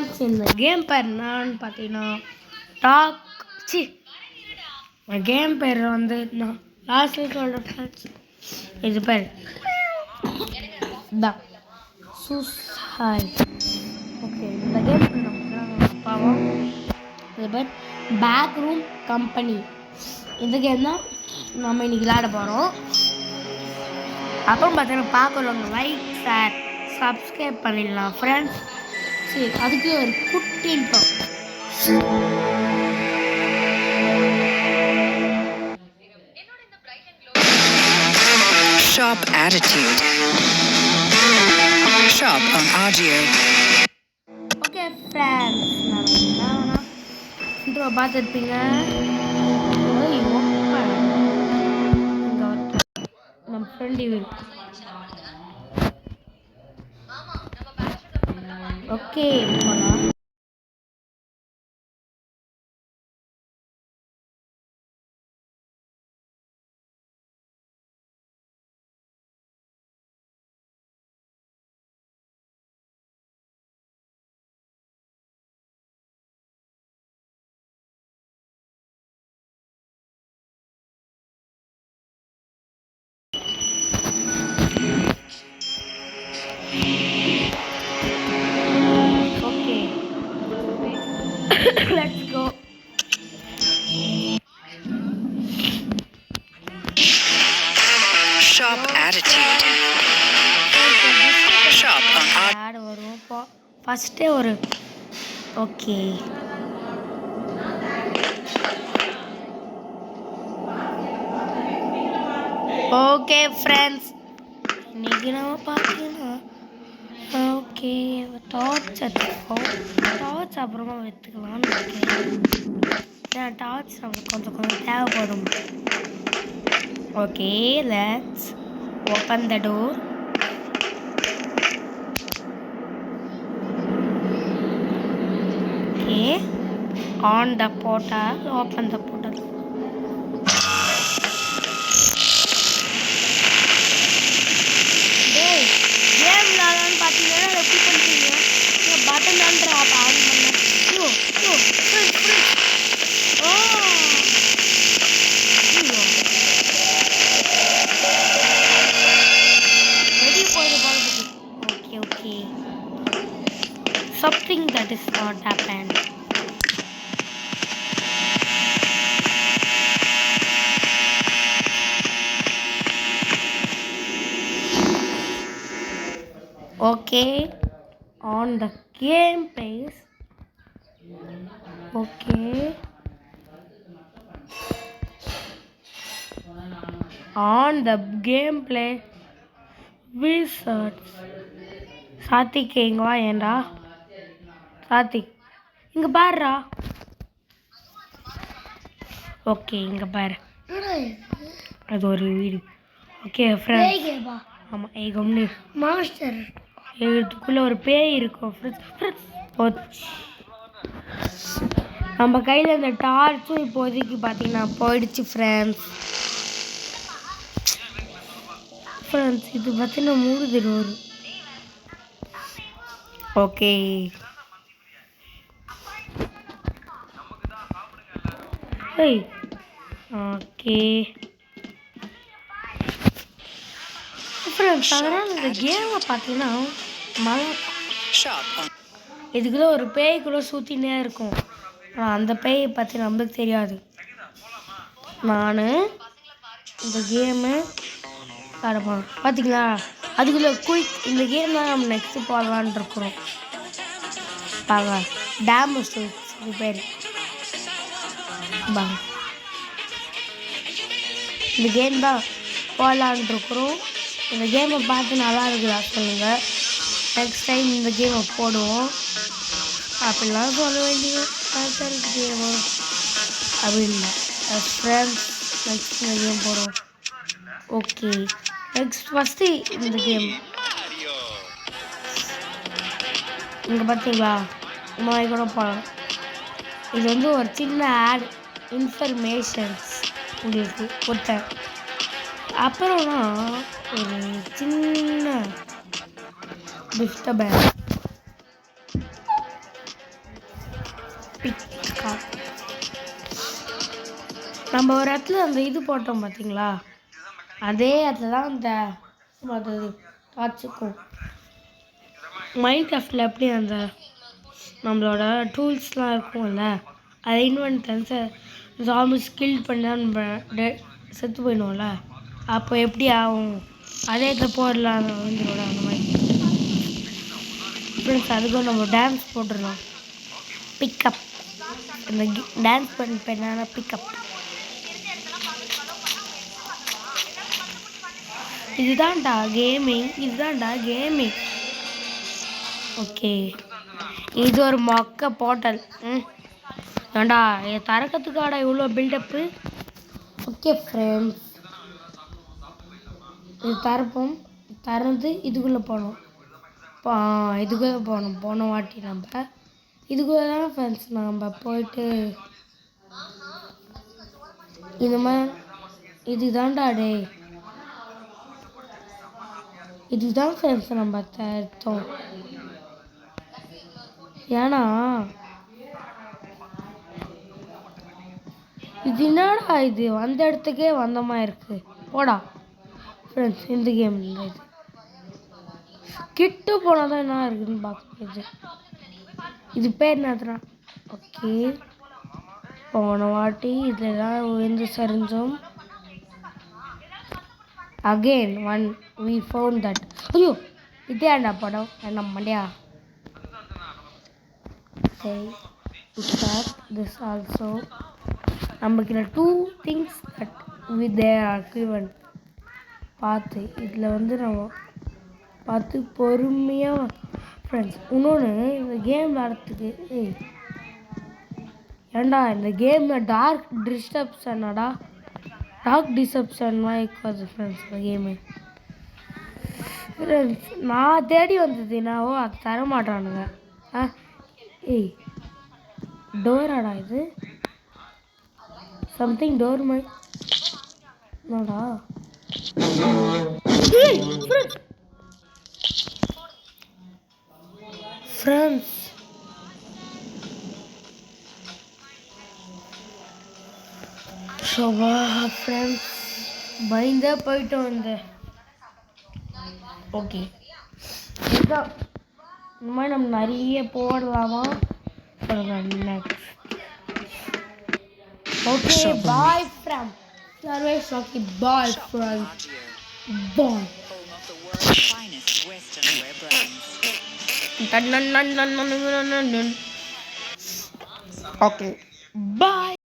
Friends, இந்த game பேர் என்னன்னு பார்த்தீங்கன்னா கேம் பேர் வந்து நான் லாஸ்ட்டில் சொல்கிறேன் ஃப்ரெண்ட்ஸ். இது பேர் தான் சூசைட். ஓகே, இந்த கேம் நம்ம அப்பாவும் இது பேர் பேக் ரூம் கம்பெனி. இந்த கேம் தான் நம்ம இன்னைக்கு விளையாட போகிறோம். அப்புறம் பார்த்தீங்கன்னா பார்க்குறவங்க லைக் ஷேர் சப்ஸ்கிரைப் பண்ணிடலாம் ஃப்ரெண்ட்ஸ். சரி, அதுக்கு ஒரு குட்டி intro. Shop attitude. Shop on audio. Okay friends, நான் இன்ட்ரோ பார்த்துருப்பீங்க. நம்ம ஃப்ரெண்ட் இவர். ஓகே போகலாம். Let's go. Shop attitude. Shop on audio. வருவோம் ஃபர்ஸ்டே ஒரு ஓகே. ஓகே ஃப்ரெண்ட்ஸ், இன்னைக்கு நம்ம பார்த்தீங்கன்னா ஓகே டார்ச் அப்புறமா எடுத்துக்கலாம்னு நினைக்கிறேன். ஏன்னா டார்ச் நம்மளுக்கு கொஞ்சம் தேவைப்படும். Okay, let's open the door. Okay, on the portal, open the portal. Game விளாடலான்னு பார்த்தீங்கன்னா எப்படி பண்ணுறீங்க? பட்டன் ஆன் பண்ண வெளியே போயிடுது. Okay, something that is not happened. Okay, on the game page. Okay, on the gameplay wizards. சாத்திக் இங்க வா. ஏண்டா சாத்திக் இங்க பாருடா. ஓகே, இங்க பாரு, அது ஒரு வீடு. ஓகே ஃப்ரெண்ட்ஸ், ஆமாம் ஏகம்னு மாஸ்டர் எழுத்துக்குள்ள ஒரு பேய் இருக்கும் ஃப்ரெண்ட்ஸ். நம்ம கையில் இந்த டார்ச்சும் இப்போதைக்கு பார்த்தீங்கன்னா போயிடுச்சு ஃப்ரெண்ட்ஸ். இது பார்த்தீங்கன்னா மூடுது டோர். ஓகே, ஓகே ஃப்ரெண்ட்ஸ், அதனால் இந்த கேமை பார்த்தீங்கன்னா இதுக்குள்ள ஒரு பேய் கூட சுற்றினே இருக்கும். ஆனால் அந்த பேயை பற்றி நம்மளுக்கு தெரியாது. நான் இந்த கேமு ஆடப்போம் பார்த்தீங்களா, அதுக்குள்ளே குயிக் இந்த கேம் தான் நம்ம நெக்ஸ்ட்டு போடலான் இருக்கிறோம். பாங்க, டேம் இது பேர். பாங்க, இந்த கேம் தான் போடலான் இருக்கிறோம். இந்த கேமை பார்த்து நல்லா இருக்குதா சொல்லுங்கள். நெக்ஸ்ட் டைம் இந்த கேமை போடுவோம் அப்படிலாம் சொல்ல வேண்டிய கேமு அப்படின்னா ஃப்ரெண்ட்ஸ். நெக்ஸ்ட் இந்த கேம் போடுவோம். ஓகே, நெக்ஸ்ட் ஃபஸ்ட்டு இந்த கேம் இங்கே பார்த்தீங்களா, இந்த மாதிரி கூட போகலாம். இது வந்து ஒரு சின்ன ஆட் இன்ஃபர்மேஷன்ஸ் உங்களுக்கு கொடுத்தேன். அப்புறம்னா ஒரு சின்ன டிஸ்டர்பன்ஸ். பிக்கப். நம்ம ஒரு இடத்துல அந்த இது போட்டோம் பார்த்தீங்களா, அதே இடத்துல தான் அந்த அது காய்ச்சிக்கும். மைண்ட் கிராஃப்டில் எப்படி அந்த நம்மளோட டூல்ஸ்லாம் இருக்கும்ல, அதை இன்வென்ட் ஜாம்பிஸ் கில் பண்ணால் நம்ம செத்து போயிடுவோம்ல, அப்போ எப்படி ஆகும், அதே இடத்துல போடலாம் வந்துடும் அந்த மாதிரி. ஃப்ரெண்ட்ஸ் அதுக்கும் நம்ம டான்ஸ் போட்டுடலாம். பிக்கப் அந்த டான்ஸ் பண்ண பிக்கப். இதுதான்டா கேமிங். ஓகே, இது ஒரு மொக்க போர்ட்டல். ஏண்டா என் தரக்கத்துக்காடா இவ்வளோ பில்டப்பு. ஓகே ஃப்ரெண்ட்ஸ், இது திறந்து இதுக்குள்ளே போனோம். போன வாட்டி நம்ம இதுக்குள்ளே தானே ஃப்ரெண்ட்ஸ் நம்ம போயிட்டு இந்த மாதிரி இதுதான்டா டே, இதுதான் ஃப்ரெண்ட்ஸ் நம்ம தருத்தோம். ஏன்னா இது என்னடா இது வந்த இடத்துக்கே வந்தமா இருக்கு. போடா ஃப்ரெண்ட்ஸ், இந்த கேம் இல்லை, இது கிட்ட போனால் தான் என்ன இருக்குதுன்னு பார்க்குறது. இது பேர் என்னதுனா? ஓகே, போன வாட்டி இதில் தான் விழுந்து சரிஞ்சோம். Again we found that. ஐயோ, இதே என்ன படம் என்ன மண்டியா. Okay, this also நமக்கு 2 things that they are given. பார்த்து இதில் வந்து நம்ம பார்த்து பொறுமையாக ஃப்ரெண்ட்ஸ். இன்னொன்று இந்த கேம் விளாட்றதுக்கு ஏண்டா இந்த கேமில் டார்க் டிசப்ஷன்லாம் இருக்காது ஃப்ரெண்ட்ஸ். இந்த கேமு ஃப்ரெண்ட்ஸ் நான் தேடி வந்தது என்னவோ அது தரமாட்டானுங்க. டோராடா இது, சம்திங் டோர் மை என்னடா ஃப்ரெண்ட்ஸ். ஷோபா ஃப்ரெண்ட்ஸ், பயந்தே போயிட்டோம். ஓகே, இதுதான் இந்த மாதிரி நம்ம நிறைய போடலாமா next. Okay, bye from services. Okay, bye from bye. Finest Western wear brands. Okay, bye.